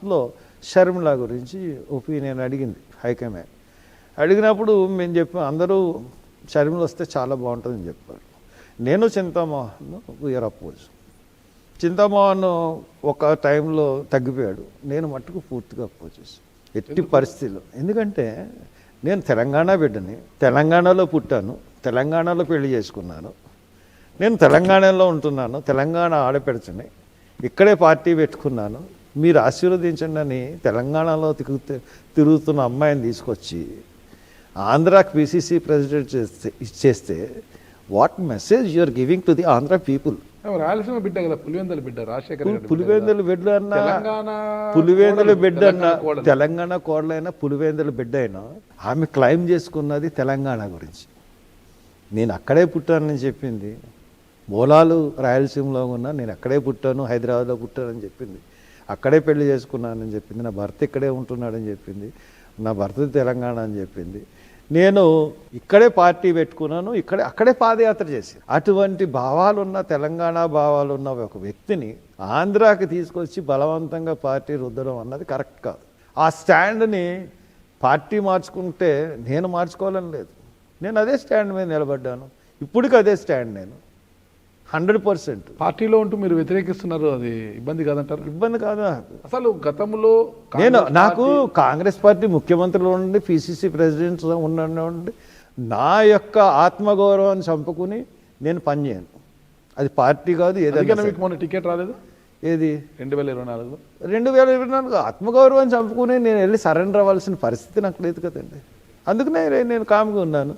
లాస్ట్లో షర్మిల గురించి ఒపీనియన్ అడిగింది హైకమాండ్. అడిగినప్పుడు మేము చెప్పాం అందరూ షర్మిల వస్తే చాలా బాగుంటుందని చెప్పారు. నేను చింతామోహన్ వీఆర్ అపోజ్. చింతామోహన్ ఒక టైంలో తగ్గిపోయాడు, నేను మట్టుకు పూర్తిగా అపోజ్ చేశాను ఎట్టి పరిస్థితుల్లో. ఎందుకంటే నేను తెలంగాణ బిడ్డని, తెలంగాణలో పుట్టాను, తెలంగాణలో పెళ్లి చేసుకున్నాను, నేను తెలంగాణలో ఉంటున్నాను, తెలంగాణ ఆడపెడచని, ఇక్కడే పార్టీ పెట్టుకున్నాను, మీరు ఆశీర్వదించండి అని తెలంగాణలో తిరుగుతున్న అమ్మాయిని తీసుకొచ్చి ఆంధ్రాకి పిసిసి ప్రెసిడెంట్ ఇచ్చేస్తే what message you're giving to the Andhra people? Rayalaseema బిడ్డ కదా, పులివెందుల బిడ్డ, రాజశేఖర్ పులివెందుల బిడ్డ అన్నా, పులివెందుల బిడ్డ అన్నా, తెలంగాణ కోడలైనా పులివెందుల బిడ్డ అయినా ఆమె క్లైమ్ చేసుకున్నది తెలంగాణ గురించి. నేను అక్కడే పుట్టానని చెప్పింది, మూలాలు రాయలసీమలో ఉన్నా, నేను అక్కడే పుట్టాను, హైదరాబాద్లో పుట్టానని చెప్పింది, అక్కడే పెళ్లి చేసుకున్నానని చెప్పింది, నా భర్త ఇక్కడే ఉంటున్నాడని చెప్పింది, నా భర్త తెలంగాణ అని చెప్పింది, నేను ఇక్కడే పార్టీ పెట్టుకున్నాను, అక్కడే పాదయాత్ర చేసి. అటువంటి భావాలున్న, తెలంగాణ భావాలున్న ఒక వ్యక్తిని ఆంధ్రాకి తీసుకొచ్చి బలవంతంగా పార్టీ రుద్దడం అన్నది కరెక్ట్ కాదు. ఆ స్టాండ్ని పార్టీ మార్చుకుంటే నేను మార్చుకోవాలని లేదు, నేను అదే స్టాండ్ మీద నిలబడ్డాను, ఇప్పటికి అదే స్టాండ్. నేను 100% పార్టీలో ఉంటూ మీరు వ్యతిరేకిస్తున్నారు, అది ఇబ్బంది కాదంటారు? ఇబ్బంది కాదు. అసలు గతంలో నాకు కాంగ్రెస్ పార్టీ ముఖ్యమంత్రులు ఉండి, పిసిసి ప్రెసిడెంట్స్ ఉండండి, నా యొక్క ఆత్మగౌరవాన్ని చంపుకుని నేను పనిచేయను. అది పార్టీ కాదు, ఏదైనా. మీకు మొన్న టికెట్ రాలేదు? ఏది 2024లో? 2024 ఆత్మగౌరవాన్ని చంపుకుని నేను వెళ్ళి సరెండర్ అవ్వాల్సిన పరిస్థితి నాకు లేదు కదండి. అందుకనే నేను కామ్గా ఉన్నాను.